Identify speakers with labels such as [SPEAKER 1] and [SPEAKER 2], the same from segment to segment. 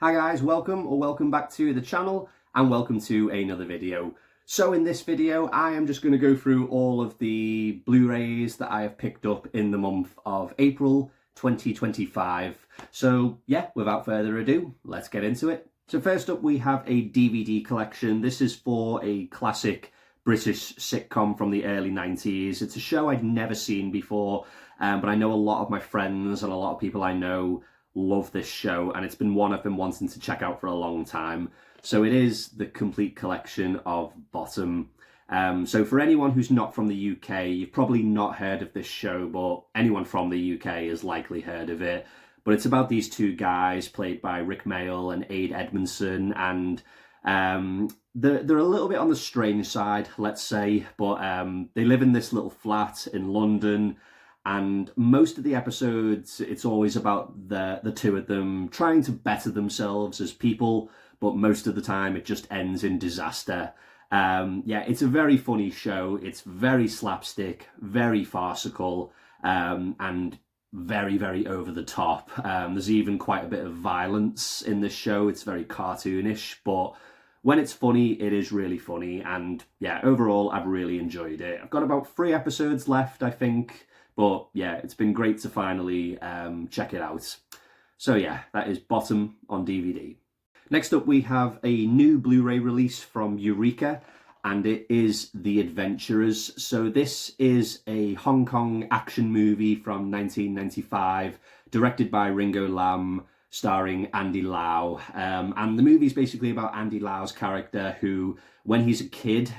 [SPEAKER 1] Hi guys, welcome back to the channel and welcome to another video. So in this video I am just going to go through all of the Blu-rays that I have picked up in the month of April 2025. So yeah, without further ado, let's get into it. So first up we have a DVD collection. This is for a classic British sitcom from the early 90s. It's a show I'd never seen before, but I know a lot of my friends and a lot of people I know love this show, and it's been one I've been wanting to check out for a long time. So it is the complete collection of Bottom. So for anyone who's not from the UK, you've probably not heard of this show, but anyone from the UK has likely heard of it. But it's about these two guys played by Rick Mayall and Ade Edmondson, and they're a little bit on the strange side, let's say, but they live in this little flat in London. And most of the episodes, it's always about the two of them trying to better themselves as people, but most of the time it just ends in disaster. Yeah, it's a very funny show. It's very slapstick, very farcical, and very, very over the top. There's even quite a bit of violence in this show. It's very cartoonish, but when it's funny, it is really funny. And yeah, overall, I've really enjoyed it. I've got about 3 episodes left, I think. But yeah, it's been great to finally check it out. So yeah, that is Bottom on DVD. Next up, we have a new Blu-ray release from Eureka, and it is The Adventurers. So this is a Hong Kong action movie from 1995, directed by Ringo Lam, starring Andy Lau. And the movie is basically about Andy Lau's character who, when he's a kid,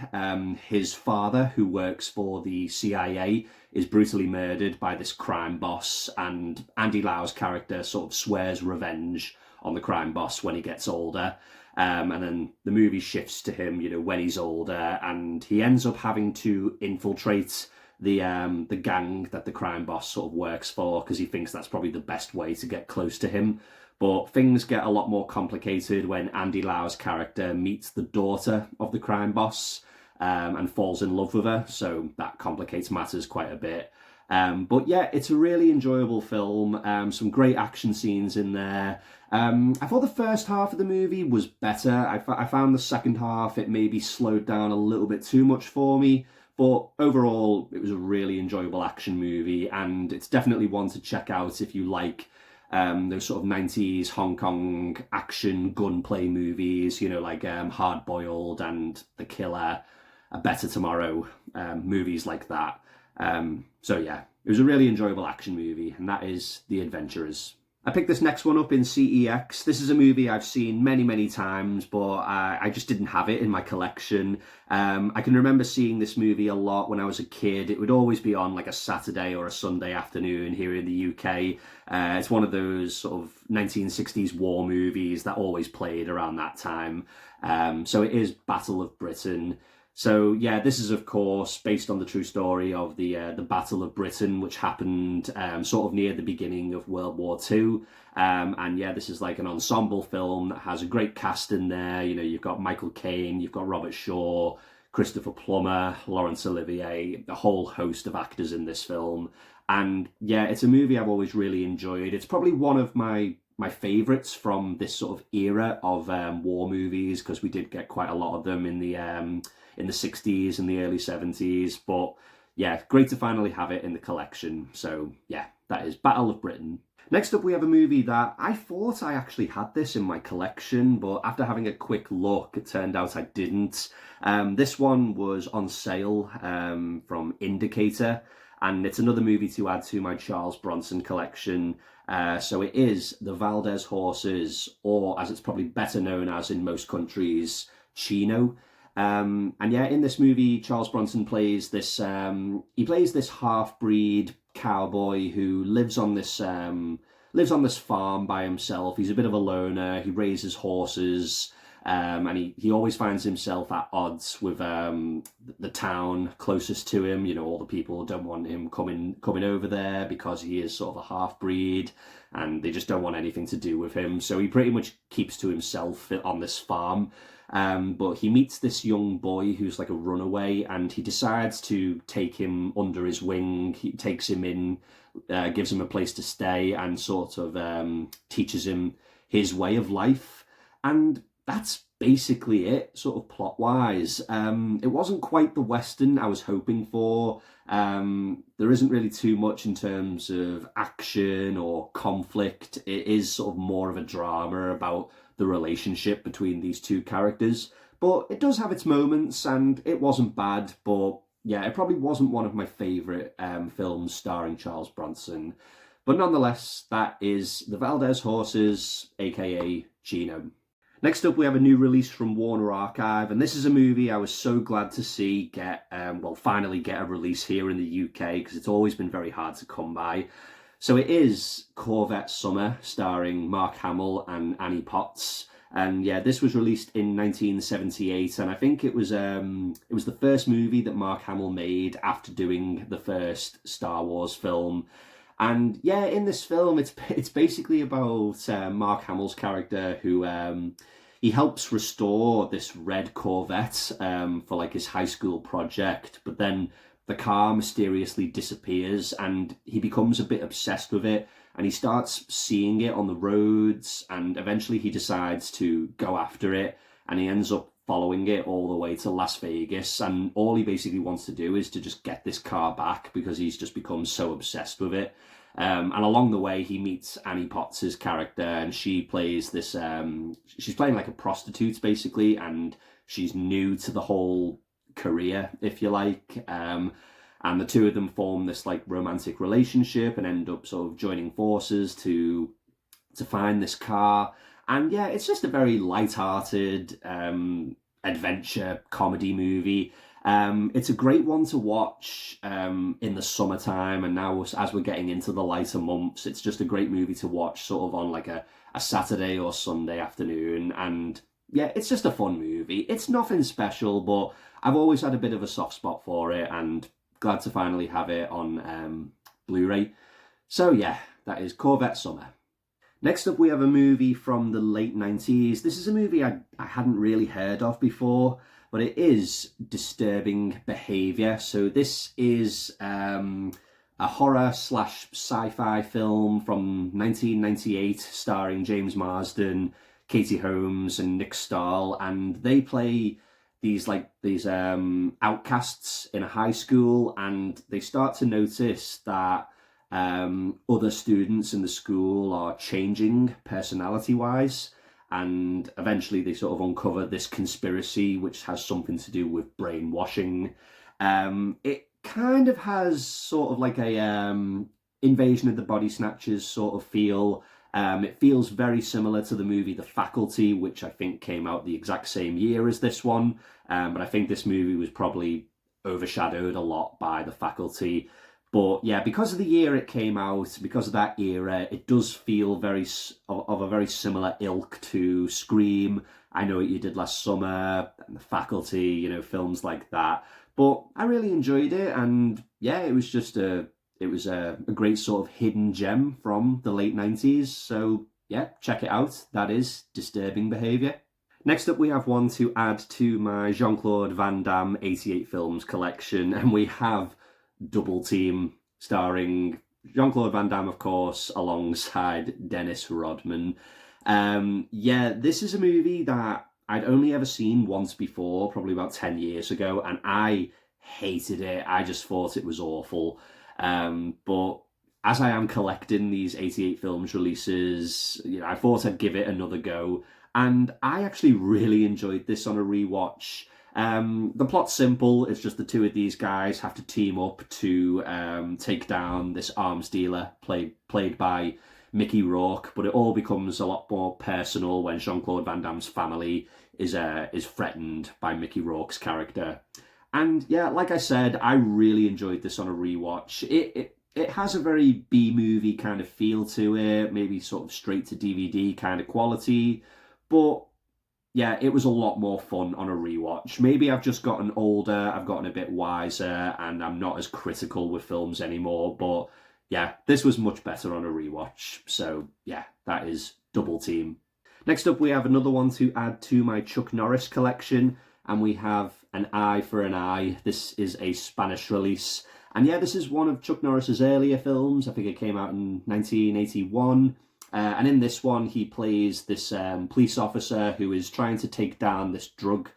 [SPEAKER 1] his father, who works for the CIA, is brutally murdered by this crime boss, and Andy Lau's character sort of swears revenge on the crime boss when he gets older. And then the movie shifts to him, when he's older, and he ends up having to infiltrate the gang that the crime boss sort of works for, because he thinks that's probably the best way to get close to him. But things get a lot more complicated when Andy Lau's character meets the daughter of the crime boss, and falls in love with her, so that complicates matters quite a bit. But yeah, it's a really enjoyable film. Some great action scenes in there. I thought the first half of the movie was better. I found the second half, it maybe slowed down a little bit too much for me. But overall, it was a really enjoyable action movie, and it's definitely one to check out if you like those sort of 90s Hong Kong action gunplay movies, like Hard Boiled and The Killer, A Better Tomorrow, movies like that. So yeah, it was a really enjoyable action movie, and that is The Adventurers. I picked this next one up in CEX. This is a movie I've seen many, many times, but I just didn't have it in my collection. I can remember seeing this movie a lot when I was a kid. It would always be on like a Saturday or a Sunday afternoon here in the UK. It's one of those sort of 1960s war movies that always played around that time. So it is Battle of Britain. So yeah, this is of course based on the true story of the Battle of Britain, which happened sort of near the beginning of World War II. And yeah, this is like an ensemble film that has a great cast in there. You've got Michael Caine, you've got Robert Shaw, Christopher Plummer, Laurence Olivier, a whole host of actors in this film. And yeah, it's a movie I've always really enjoyed. It's probably one of my favourites from this sort of era of war movies, because we did get quite a lot of them in the 60s and the early 70s. But yeah, great to finally have it in the collection. So yeah, that is Battle of Britain. Next up, we have a movie that I thought I actually had this in my collection, but after having a quick look, it turned out I didn't. This one was on sale from Indicator, and it's another movie to add to my Charles Bronson collection. So it is The Valdez Horses, or as it's probably better known as in most countries, Chino. And yeah, in this movie, Charles Bronson plays this half-breed cowboy who lives on this farm by himself. He's a bit of a loner. He raises horses, and he always finds himself at odds with the town closest to him. All the people don't want him coming over there because he is sort of a half-breed, and they just don't want anything to do with him. So he pretty much keeps to himself on this farm. But he meets this young boy who's like a runaway, and he decides to take him under his wing. He takes him in, gives him a place to stay, and sort of teaches him his way of life. And that's basically it, sort of plot-wise. It wasn't quite the Western I was hoping for. There isn't really too much in terms of action or conflict. It is sort of more of a drama about the relationship between these two characters. But it does have its moments, and it wasn't bad. But yeah, it probably wasn't one of my favourite films starring Charles Bronson. But nonetheless, that is the Valdez Horses, aka Gino. Next up, we have a new release from Warner Archive, and this is a movie I was so glad to see finally get a release here in the UK, because it's always been very hard to come by. So it is Corvette Summer, starring Mark Hamill and Annie Potts. And yeah, this was released in 1978, and I think it was the first movie that Mark Hamill made after doing the first Star Wars film. And yeah, in this film, it's basically about Mark Hamill's character who he helps restore this red Corvette for like his high school project, but then the car mysteriously disappears and he becomes a bit obsessed with it, and he starts seeing it on the roads, and eventually he decides to go after it, and he ends up following it all the way to Las Vegas, and all he basically wants to do is to just get this car back because he's just become so obsessed with it. And along the way, he meets Annie Potts' character, and she plays this, she's playing like a prostitute, basically, and she's new to the whole career, if you like. And the two of them form this like romantic relationship and end up sort of joining forces to find this car. And yeah, it's just a very light-hearted adventure comedy movie. It's a great one to watch in the summertime, and now as we're getting into the lighter months, it's just a great movie to watch sort of on like a Saturday or Sunday afternoon. And yeah, it's just a fun movie. It's nothing special, but I've always had a bit of a soft spot for it, and glad to finally have it on Blu-ray. So yeah, that is Corvette Summer. Next up, we have a movie from the late 90s. This is a movie I hadn't really heard of before, but it is Disturbing Behaviour. So this is a horror / sci-fi film from 1998 starring James Marsden, Katie Holmes and Nick Stahl, and they play these outcasts in a high school, and they start to notice that other students in the school are changing personality-wise, and eventually they sort of uncover this conspiracy which has something to do with brainwashing. It kind of has sort of like a Invasion of the Body Snatchers sort of feel. It feels very similar to the movie The Faculty, which I think came out the exact same year as this one, but I think this movie was probably overshadowed a lot by The Faculty. But yeah, because of the year it came out, because of that era, it does feel of a very similar ilk to Scream, I Know What You Did Last Summer, and The Faculty, you know, films like that. But I really enjoyed it, and yeah, it was just a great sort of hidden gem from the late 90s. So yeah, check it out. That is Disturbing Behaviour. Next up, we have one to add to my Jean-Claude Van Damme 88 films collection, and we have Double Team, starring Jean-Claude Van Damme, of course, alongside Dennis Rodman. Yeah, this is a movie that I'd only ever seen once before, probably about 10 years ago, and I hated it. I just thought it was awful. But as I am collecting these 88 films releases, you know, I thought I'd give it another go, and I actually really enjoyed this on a rewatch. The plot's simple. It's just the two of these guys have to team up to take down this arms dealer played by Mickey Rourke, but it all becomes a lot more personal when Jean-Claude Van Damme's family is threatened by Mickey Rourke's character. And yeah, like I said, I really enjoyed this on a rewatch. It has a very B-movie kind of feel to it, maybe sort of straight to DVD kind of quality, but yeah, it was a lot more fun on a rewatch. Maybe I've just gotten older, I've gotten a bit wiser, and I'm not as critical with films anymore, but yeah, this was much better on a rewatch. So yeah, that is Double Team. Next up, we have another one to add to my Chuck Norris collection, and we have An Eye for an Eye. This is a Spanish release, and yeah, this is one of Chuck Norris's earlier films. I think it came out in 1981. And in this one, he plays this police officer who is trying to take down this drug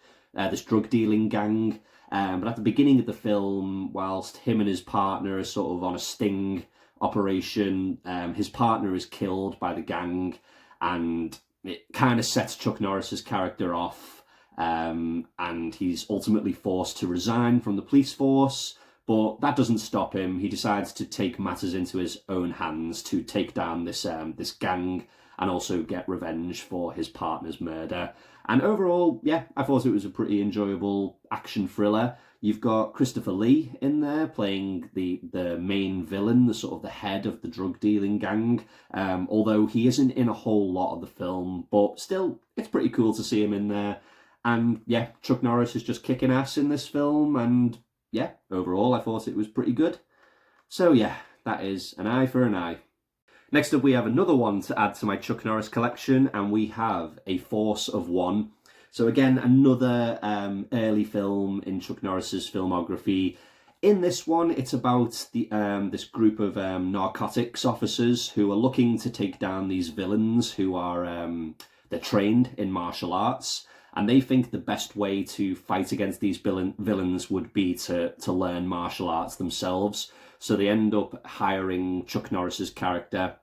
[SPEAKER 1] dealing gang. But at the beginning of the film, whilst him and his partner are sort of on a sting operation, his partner is killed by the gang, and it kind of sets Chuck Norris's character off, and he's ultimately forced to resign from the police force. But that doesn't stop him. He decides to take matters into his own hands to take down this gang and also get revenge for his partner's murder. And overall, yeah, I thought it was a pretty enjoyable action thriller. You've got Christopher Lee in there playing the main villain, the sort of the head of the drug dealing gang. Although he isn't in a whole lot of the film, but still, it's pretty cool to see him in there. And yeah, Chuck Norris is just kicking ass in this film, and yeah, overall I thought it was pretty good. So yeah, that is an eye for an eye. Next up, we have another one to add to my Chuck Norris collection, and we have A Force of One. So again, another early film in Chuck Norris's filmography. In this one, it's about this group of narcotics officers who are looking to take down these villains who are they're trained in martial arts. And they think the best way to fight against these villains would be to learn martial arts themselves. So they end up hiring Chuck Norris's character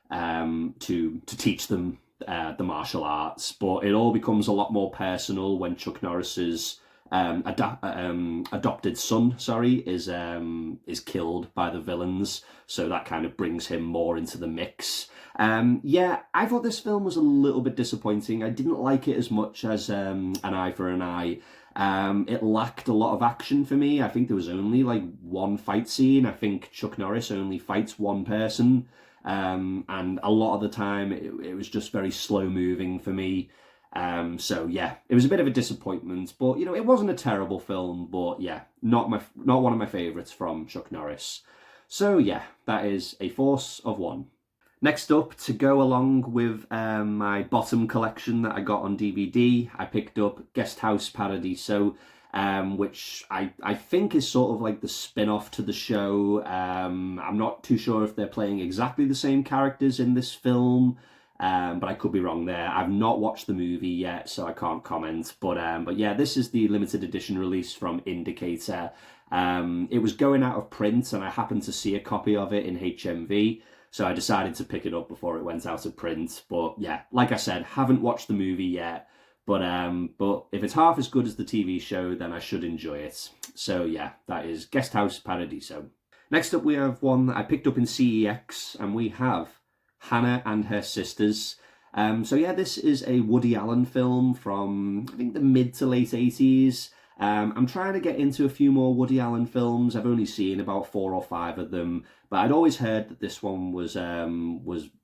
[SPEAKER 1] to teach them the martial arts. But it all becomes a lot more personal when Chuck Norris's adopted son, is killed by the villains. So that kind of brings him more into the mix. Yeah, I thought this film was a little bit disappointing. I didn't like it as much as An Eye for an Eye. It lacked a lot of action for me. I think there was only like one fight scene. I think Chuck Norris only fights one person. And a lot of the time it was just very slow moving for me. So yeah, it was a bit of a disappointment, but you know, it wasn't a terrible film, but yeah, not one of my favourites from Chuck Norris. So yeah, that is A Force of One. Next up, to go along with my bottom collection that I got on DVD, I picked up Guest House Paradiso, which I think is sort of like the spin-off to the show. I'm not too sure if they're playing exactly the same characters in this film, but I could be wrong there. I've not watched the movie yet, so I can't comment. But yeah, this is the limited edition release from Indicator. It was going out of print, and I happened to see a copy of it in HMV. So I decided to pick it up before it went out of print. But yeah, like I said, haven't watched the movie yet. But if it's half as good as the TV show, then I should enjoy it. So yeah, that is Guest House Paradiso. Next up, we have one that I picked up in CEX, and we have Hannah and Her Sisters. So yeah, this is a Woody Allen film from, I think, the mid to late 80s. I'm trying to get into a few more Woody Allen films. I've only seen about 4 or 5 of them, but I'd always heard that this one was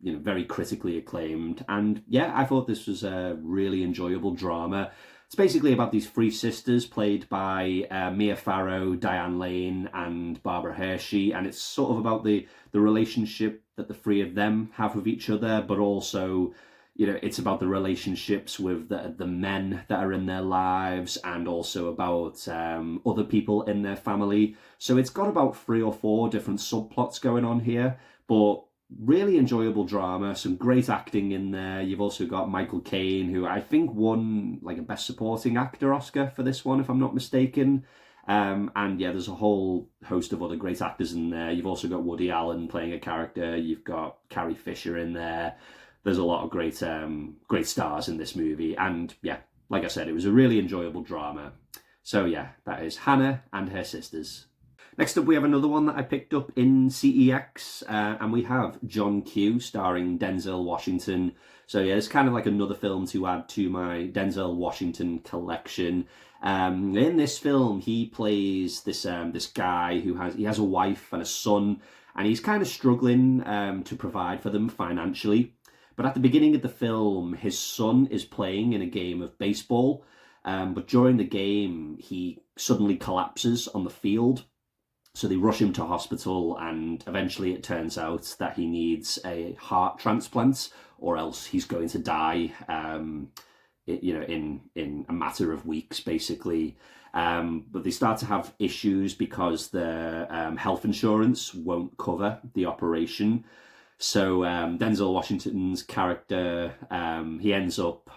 [SPEAKER 1] very critically acclaimed. And yeah, I thought this was a really enjoyable drama. It's basically about these 3 sisters played by Mia Farrow, Diane Lane, and Barbara Hershey, and it's sort of about the relationship that the 3 of them have with each other, but also, you know, it's about the relationships with the men that are in their lives, and also about other people in their family. So it's got about 3 or 4 different subplots going on here, but really enjoyable drama, some great acting in there. You've also got Michael Caine, who I think won like a Best Supporting Actor Oscar for this one, if I'm not mistaken. And yeah, there's a whole host of other great actors in there. You've also got Woody Allen playing a character. You've got Carrie Fisher in there. There's a lot of great stars in this movie. And yeah, like I said, it was a really enjoyable drama. So yeah, that is Hannah and Her Sisters. Next up, we have another one that I picked up in CEX, and we have John Q, starring Denzel Washington. So yeah, it's kind of like another film to add to my Denzel Washington collection. In this film, he plays this guy who has a wife and a son, and he's kind of struggling to provide for them financially. But at the beginning of the film, his son is playing in a game of baseball, but during the game, he suddenly collapses on the field. So they rush him to hospital, and eventually it turns out that he needs a heart transplant, or else he's going to die, in a matter of weeks, basically. But they start to have issues because their health insurance won't cover the operation. So Denzel Washington's character, he ends up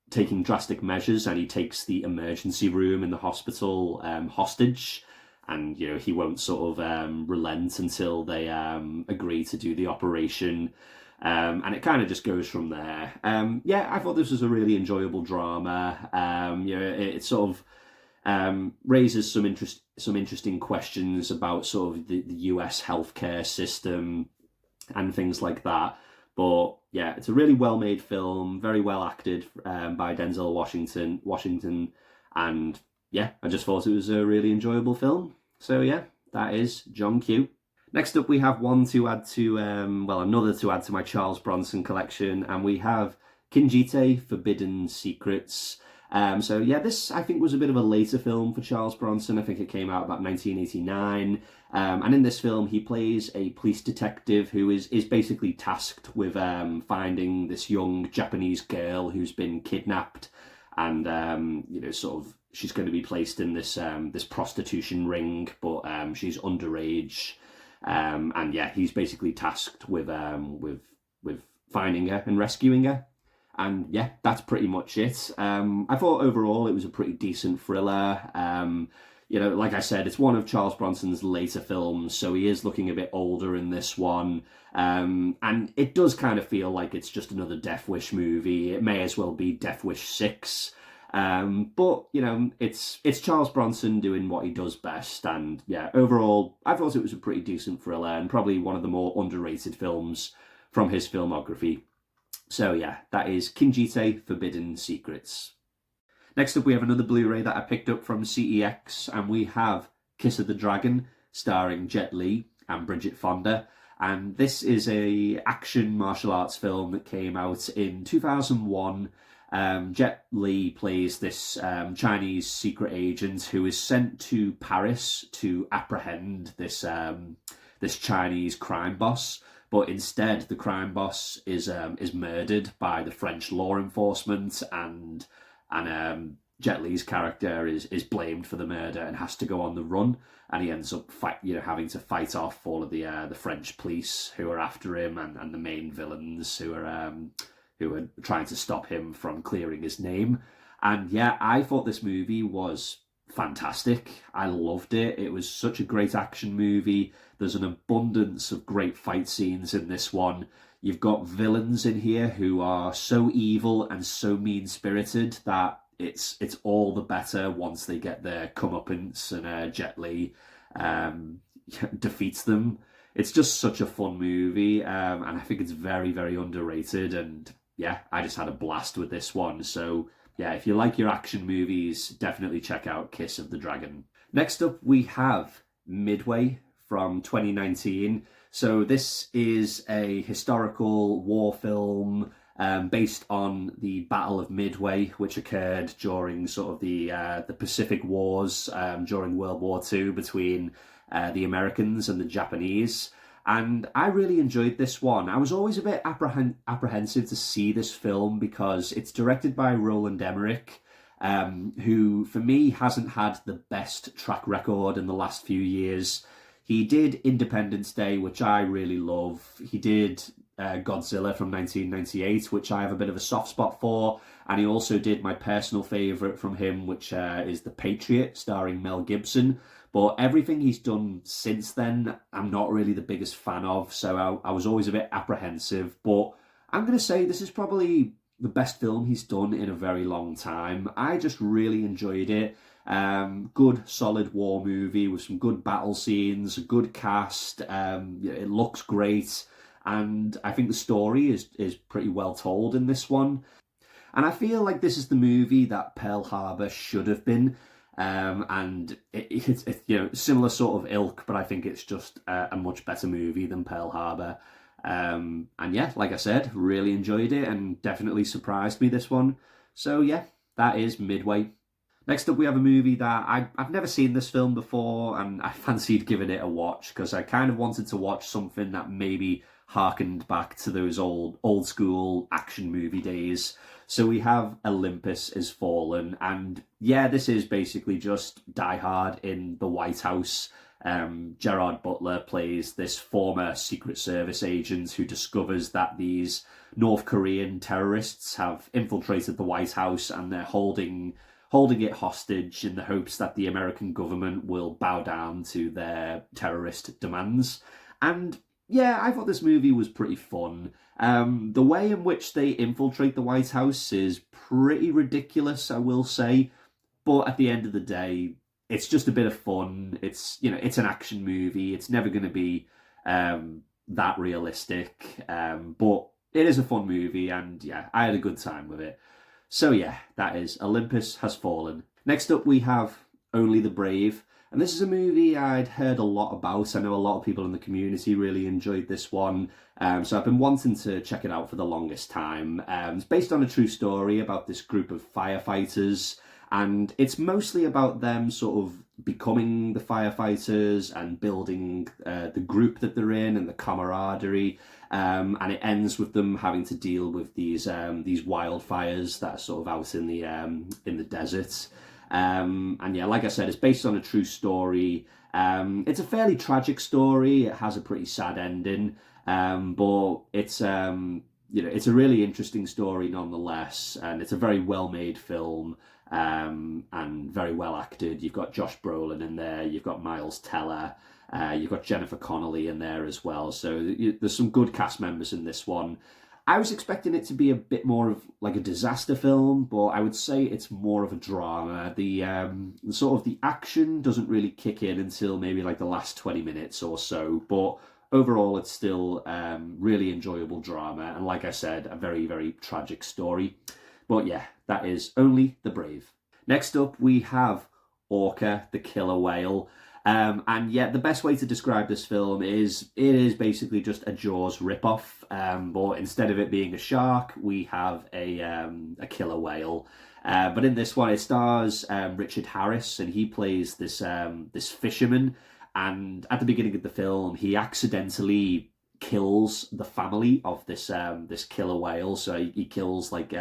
[SPEAKER 1] taking drastic measures, and he takes the emergency room in the hospital hostage. And, you know, he won't sort of relent until they agree to do the operation. And it kind of just goes from there. Yeah, I thought this was a really enjoyable drama. You know, it sort of raises some interesting questions about sort of the US healthcare system and things like that. But yeah, it's a really well-made film, very well acted by Denzel Washington, and yeah, I just thought it was a really enjoyable film. So yeah, that is John Q. Next up, we have one to add to, well, another to add to my Charles Bronson collection, and we have Kite, Forbidden Secrets. So yeah, this I think was a bit of a later film for Charles Bronson. I think it came out about 1989. And in this film, he plays a police detective who is basically tasked with finding this young Japanese girl who's been kidnapped, and you know, sort of she's going to be placed in this this prostitution ring, but she's underage. And yeah, he's basically tasked with finding her and rescuing her. And yeah, that's pretty much it. I thought overall it was a pretty decent thriller. You know, like I said, it's one of Charles Bronson's later films, so he is looking a bit older in this one. And it does kind of feel like it's just another Death Wish movie. It may as well be Death Wish 6. But, you know, it's Charles Bronson doing what he does best. And yeah, overall, I thought it was a pretty decent thriller and probably one of the more underrated films from his filmography. So yeah, that is Kite, Forbidden Secrets. Next up, we have another Blu-ray that I picked up from CEX, and we have Kiss of the Dragon, starring Jet Li and Bridget Fonda. And this is a action martial arts film that came out in 2001. Jet Li plays this Chinese secret agent who is sent to Paris to apprehend this this Chinese crime boss. But instead, the crime boss is murdered by the French law enforcement, and Jet Li's character is blamed for the murder and has to go on the run, and he ends up having to fight off all of the French police who are after him, and the main villains who are trying to stop him from clearing his name. And yeah, I thought this movie was fantastic. I loved it. It was such a great action movie. There's an abundance of great fight scenes in this one. You've got villains in here who are so evil and so mean-spirited that it's all the better once they get their comeuppance and Jet Li defeats them. It's just such a fun movie, and I think it's very, very underrated. And yeah, I just had a blast with this one. So yeah, if you like your action movies, definitely check out Kiss of the Dragon. Next up, we have Midway from 2019. So this is a historical war film based on the Battle of Midway, which occurred during sort of the Pacific Wars during World War II between the Americans and the Japanese. And I really enjoyed this one. I was always a bit apprehensive to see this film because it's directed by Roland Emmerich, who, for me, hasn't had the best track record in the last few years. He did Independence Day, which I really love. He did Godzilla from 1998, which I have a bit of a soft spot for. And he also did my personal favourite from him, which is The Patriot, starring Mel Gibson. But everything he's done since then, I'm not really the biggest fan of, so I was always a bit apprehensive. But I'm going to say this is probably the best film he's done in a very long time. I just really enjoyed it. Good, solid war movie with some good battle scenes, a good cast. It looks great, and I think the story is pretty well told in this one. And I feel like this is the movie that Pearl Harbor should have been. And it's similar sort of ilk, but I think it's just a much better movie than Pearl Harbor. And yeah, like I said, really enjoyed it and definitely surprised me, this one. So yeah, that is Midway. Next up, we have a movie that I've never seen this film before, and I fancied giving it a watch because I kind of wanted to watch something that maybe harkened back to those old school action movie days. So we have Olympus Has Fallen, and yeah, this is basically just Die Hard in the White House. Gerard Butler plays this former Secret Service agent who discovers that these North Korean terrorists have infiltrated the White House and they're holding it hostage in the hopes that the American government will bow down to their terrorist demands. And yeah, I thought this movie was pretty fun. The way in which they infiltrate the White House is pretty ridiculous, I will say. But at the end of the day, it's just a bit of fun. It's, you know, it's an action movie. It's never going to be that realistic. But it is a fun movie, and yeah, I had a good time with it. So yeah, that is Olympus Has Fallen. Next up, we have Only the Brave. And this is a movie I'd heard a lot about. I know a lot of people in the community really enjoyed this one. So I've been wanting to check it out for the longest time. It's based on a true story about this group of firefighters. And it's mostly about them sort of becoming the firefighters and building the group that they're in and the camaraderie. And it ends with them having to deal with these wildfires that are sort of out in the desert. And yeah, like I said, it's based on a true story. It's a fairly tragic story. It has a pretty sad ending, but it's it's a really interesting story nonetheless, and it's a very well-made film. And very well acted. You've got Josh Brolin in there, you've got Miles Teller, you've got Jennifer Connelly in there as well. So there's some good cast members in this one. I was expecting it to be a bit more of like a disaster film, but I would say it's more of a drama. The sort of the action doesn't really kick in until maybe like the last 20 minutes or so, but overall it's still really enjoyable drama. And like I said, a very, very tragic story. But yeah, that is Only the Brave. Next up, we have Orca, the Killer Whale. And yeah, the best way to describe this film is it is basically just a Jaws ripoff. But instead of it being a shark, we have a killer whale. But in this one, it stars Richard Harris, and he plays this fisherman. And at the beginning of the film, he accidentally kills the family of this killer whale. So he kills like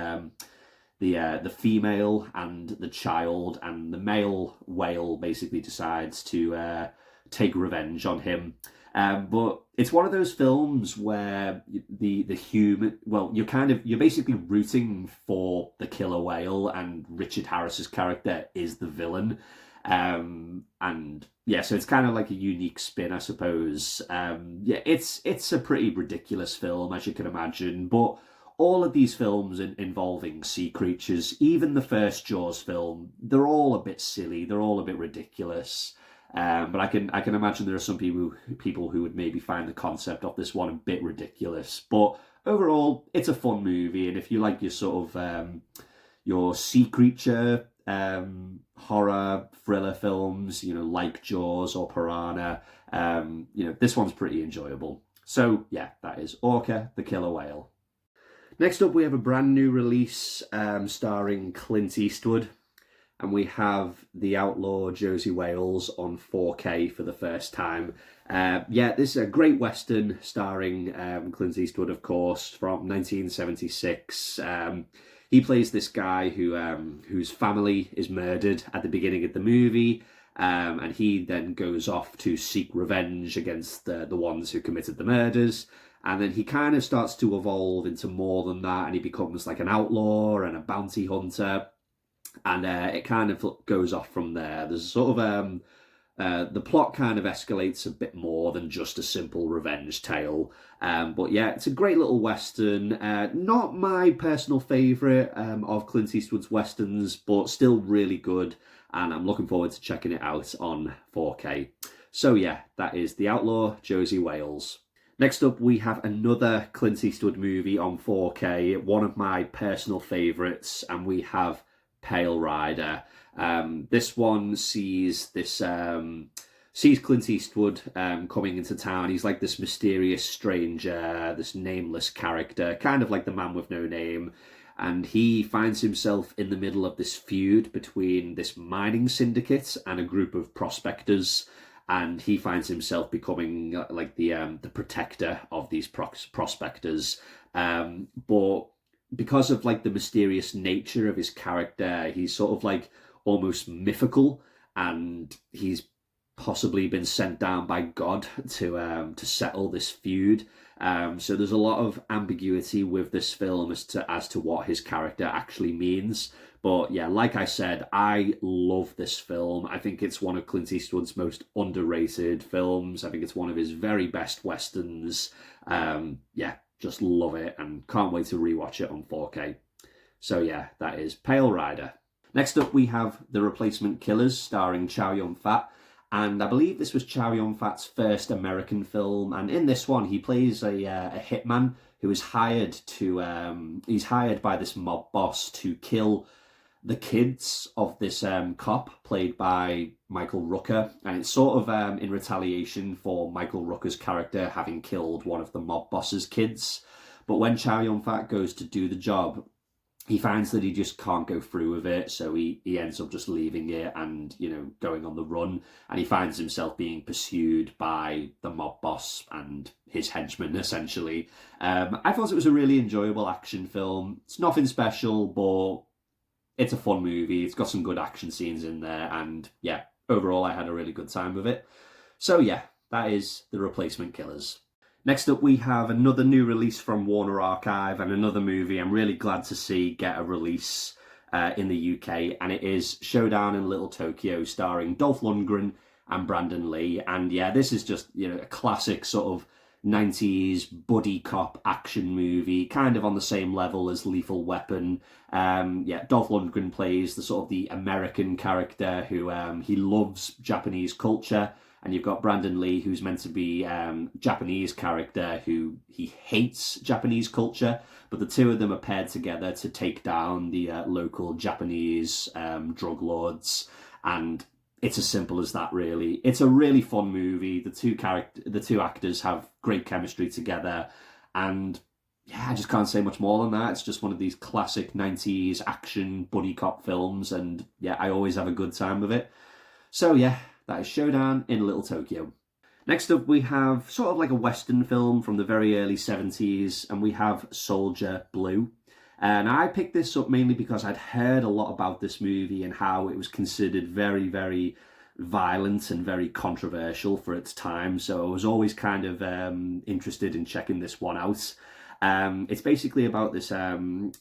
[SPEAKER 1] the female and the child, and the male whale basically decides to take revenge on him. But it's one of those films where the human, well, you're basically rooting for the killer whale, and Richard Harris's character is the villain. And yeah, so it's kind of like a unique spin, I suppose. Yeah, it's a pretty ridiculous film, as you can imagine, but all of these films involving sea creatures, even the first Jaws film, they're all a bit silly. They're all a bit ridiculous. But I can imagine there are some people who would maybe find the concept of this one a bit ridiculous. But overall, it's a fun movie, and if you like your sort of your sea creature horror thriller films, like Jaws or Piranha, this one's pretty enjoyable. So yeah, that is Orca, the Killer Whale. Next up, we have a brand new release starring Clint Eastwood, and we have The Outlaw, Josie Wales on 4K for the first time. Yeah, this is a great Western starring Clint Eastwood, of course, from 1976. He plays this guy whose family is murdered at the beginning of the movie, and he then goes off to seek revenge against the ones who committed the murders. And then he kind of starts to evolve into more than that, and he becomes like an outlaw and a bounty hunter. And it kind of goes off from there. There's sort of the plot kind of escalates a bit more than just a simple revenge tale. But yeah, it's a great little Western. Not my personal favourite of Clint Eastwood's Westerns, but still really good. And I'm looking forward to checking it out on 4K. So yeah, that is The Outlaw, Josie Wales. Next up, we have another Clint Eastwood movie on 4K, one of my personal favourites, and we have Pale Rider. This one sees Clint Eastwood coming into town. He's like this mysterious stranger, this nameless character, kind of like the man with no name. And he finds himself in the middle of this feud between this mining syndicate and a group of prospectors. And he finds himself becoming like the protector of these prospectors. But because of like the mysterious nature of his character, he's sort of like almost mythical, and he's possibly been sent down by God to settle this feud. So there's a lot of ambiguity with this film as to what his character actually means. But yeah, like I said, I love this film. I think it's one of Clint Eastwood's most underrated films. I think it's one of his very best westerns. Yeah, just love it and can't wait to rewatch it on 4K. So yeah, that is Pale Rider. Next up, we have The Replacement Killers, starring Chow Yun-fat. And I believe this was Chow Yun-fat's first American film. And in this one, he plays a hitman who is hired to, he's hired by this mob boss to kill the kids of this cop played by Michael Rooker. And it's sort of in retaliation for Michael Rooker's character having killed one of the mob boss's kids. But when Chow Yun-fat goes to do the job, he finds that he just can't go through with it, so he ends up just leaving it and, you know, going on the run. And he finds himself being pursued by the mob boss and his henchmen, essentially. I thought it was a really enjoyable action film. It's nothing special, but it's a fun movie. It's got some good action scenes in there, and yeah, overall I had a really good time with it. So yeah, that is The Replacement Killers. Next up, we have another new release from Warner Archive and another movie I'm really glad to see get a release in the UK, and it is Showdown in Little Tokyo, starring Dolph Lundgren and Brandon Lee. And yeah, this is just, you know, a classic sort of 90s buddy cop action movie, kind of on the same level as Lethal Weapon. Yeah, Dolph Lundgren plays the sort of the American character who he loves Japanese culture. And you've got Brandon Lee, who's meant to be a Japanese character who he hates Japanese culture, but the two of them are paired together to take down the local Japanese drug lords. And it's as simple as that, really. It's a really fun movie. The two actors have great chemistry together, and yeah, I just can't say much more than that. It's just one of these classic 90s action buddy cop films, and yeah, I always have a good time with it. So yeah, that is Showdown in Little Tokyo. Next up, we have sort of like a Western film from the very early 70s, and we have Soldier Blue. And I picked this up mainly because I'd heard a lot about this movie and how it was considered very, very violent and very controversial for its time. So I was always kind of interested in checking this one out. It's basically about the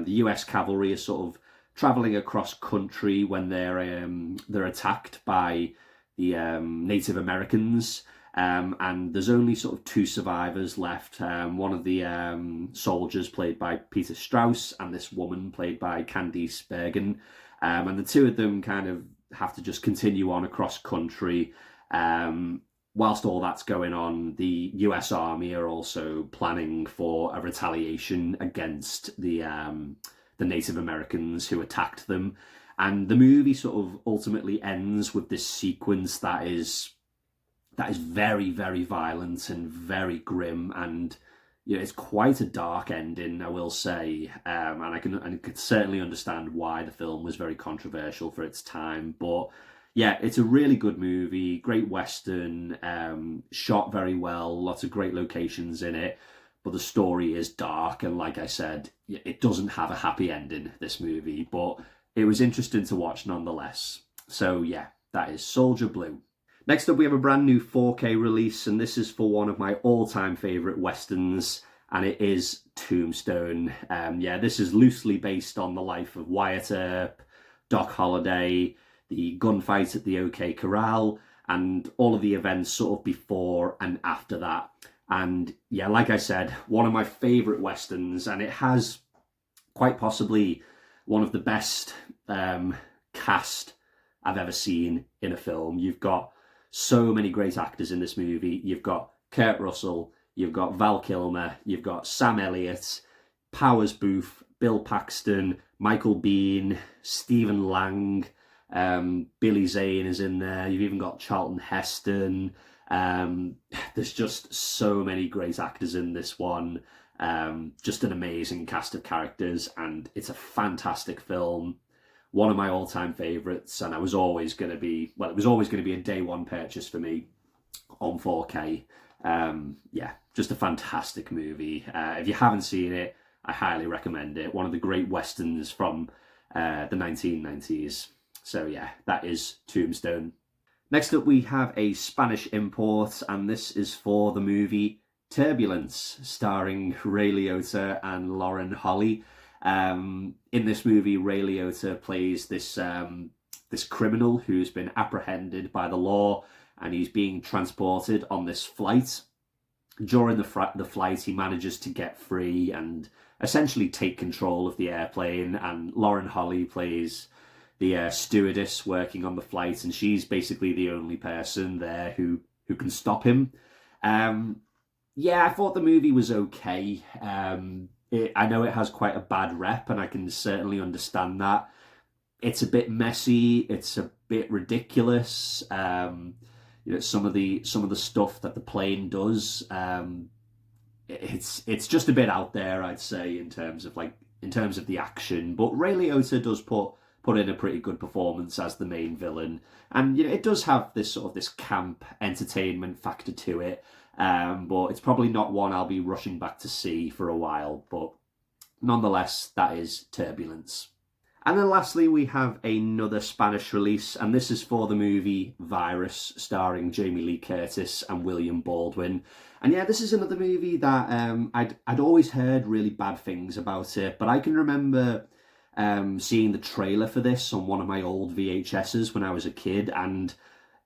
[SPEAKER 1] US cavalry is sort of traveling across country when they're attacked by the Native Americans, and there's only sort of two survivors left. One of the soldiers played by Peter Strauss, and this woman played by Candice Bergen, and the two of them kind of have to just continue on across country. Whilst all that's going on, the US Army are also planning for a retaliation against the Native Americans who attacked them. And the movie sort of ultimately ends with this sequence that is very, very violent and very grim, and you know, it's quite a dark ending, I will say. And I could certainly understand why the film was very controversial for its time. But yeah, it's a really good movie, great Western, shot very well, lots of great locations in it. But the story is dark, and like I said, it doesn't have a happy ending, this movie, but it was interesting to watch nonetheless. So yeah, that is Soldier Blue. Next up, we have a brand new 4K release, and this is for one of my all-time favourite westerns, and it is Tombstone. Yeah, this is loosely based on the life of Wyatt Earp, Doc Holliday, the gunfight at the OK Corral, and all of the events sort of before and after that. And yeah, like I said, one of my favourite westerns, and it has quite possibly one of the best cast I've ever seen in a film. You've got so many great actors in this movie. You've got Kurt Russell, you've got Val Kilmer, you've got Sam Elliott, Powers Booth, Bill Paxton, Michael Biehn, Stephen Lang, Billy Zane is in there. You've even got Charlton Heston. There's just so many great actors in this one. Just an amazing cast of characters, and it's a fantastic film. One of my all-time favourites, and it was always going to be a day one purchase for me on 4K. Yeah, just a fantastic movie. If you haven't seen it, I highly recommend it. One of the great westerns from the 1990s. So yeah, that is Tombstone. Next up we have a Spanish import, and this is for the movie Turbulence, starring Ray Liotta and Lauren Holly. In this movie, Ray Liotta plays this criminal who's been apprehended by the law, and he's being transported on this flight. During the flight, he manages to get free and essentially take control of the airplane, and Lauren Holly plays the stewardess working on the flight, and she's basically the only person there who can stop him. Yeah, I thought the movie was okay. I know it has quite a bad rep, and I can certainly understand that. It's a bit messy. It's a bit ridiculous. You know, some of the stuff that the plane does. It's just a bit out there, I'd say, in terms of the action. But Ray Liotta does put in a pretty good performance as the main villain, and you know, it does have this camp entertainment factor to it. But it's probably not one I'll be rushing back to see for a while. But nonetheless, that is Turbulence. And then lastly, we have another Spanish release, and this is for the movie Virus, starring Jamie Lee Curtis and William Baldwin. And yeah, this is another movie that I'd always heard really bad things about it, but I can remember seeing the trailer for this on one of my old VHSs when I was a kid, and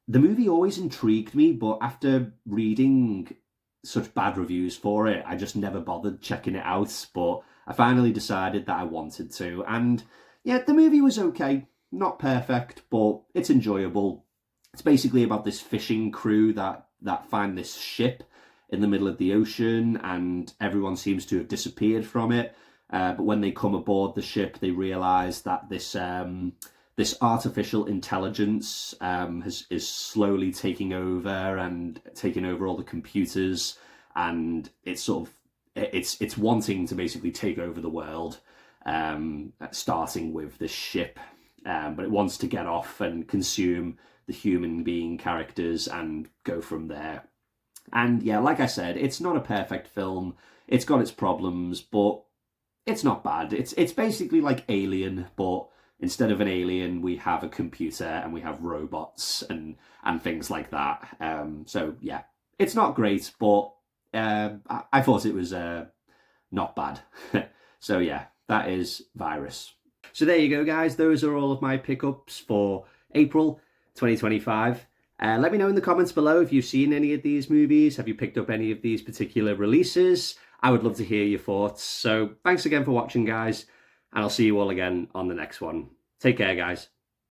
[SPEAKER 1] the movie always intrigued me, but after reading such bad reviews for it, I just never bothered checking it out. But I finally decided that I wanted to, and yeah, the movie was okay. Not perfect, but it's enjoyable. It's basically about this fishing crew that find this ship in the middle of the ocean, and everyone seems to have disappeared from it. But when they come aboard the ship, they realise that this artificial intelligence is slowly taking over all the computers, and it's wanting to basically take over the world. Starting with this ship, but it wants to get off and consume the human being characters and go from there. And yeah, like I said, it's not a perfect film. It's got its problems, but it's not bad. It's basically like Alien, but instead of an alien, we have a computer and we have robots and things like that. So yeah, it's not great, but I thought it was not bad. So yeah, that is Virus. So there you go, guys. Those are all of my pickups for April 2025. Let me know in the comments below if you've seen any of these movies. Have you picked up any of these particular releases? I would love to hear your thoughts. So thanks again for watching, guys, and I'll see you all again on the next one. Take care, guys.